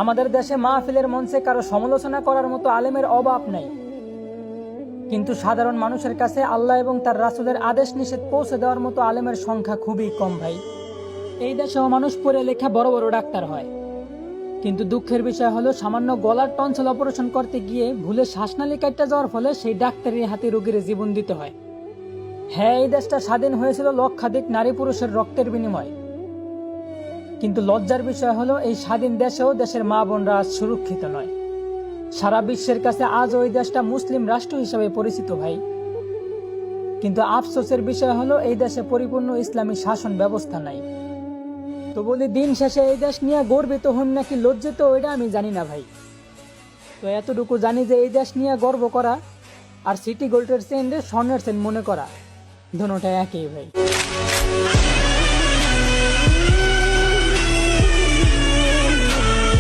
আমাদের দেশে মাহফিলের মঞ্চে কারো সমালোচনা করার মতো আলেমের অভাব নাই, কিন্তু সাধারণ মানুষের কাছে আল্লাহ এবং তার রাসূলের আদেশ নিষেধ পৌঁছে দেওয়ার মতো আলেমের সংখ্যা খুবই কম ভাই। এই দেশেও মানুষ পড়ে লেখা বড় বড় ডাক্তার হয়, কিন্তু দুঃখের বিষয় হলো সামান্য গলার টনসিল অপারেশন করতে গিয়ে ভুলে শ্বাসনালী কাটতে যাওয়ার ফলে সেই ডাক্তারের হাতে রোগীর জীবন দিতে হয়। হ্যাঁ, এই দেশটা স্বাধীন হয়েছিল লক্ষাধিক নারী পুরুষের রক্তের বিনিময়ে, কিন্তু লজ্জার বিষয় হলো এই স্বাধীন দেশেও দেশের মা বোনরা আজ সুরক্ষিত নয়। সারা বিশ্বের কাছে আজ ওই দেশটা মুসলিম রাষ্ট্র হিসেবে পরিচিত ভাই, কিন্তু আফসোসের বিষয় হলো এই দেশে পরিপূর্ণ ইসলামী শাসন ব্যবস্থা নাই। তো বলি, দিন শেষে এই দেশ নিয়ে গর্বিত হন নাকি লজ্জিত, ওইটা আমি জানি না ভাই। তো এতটুকু জানি যে এই দেশ নিয়ে গর্ব করা আর সিটি গোল্ডের চেন স্বর্ণের চেন মনে করা, দুটোটা একই ভাই।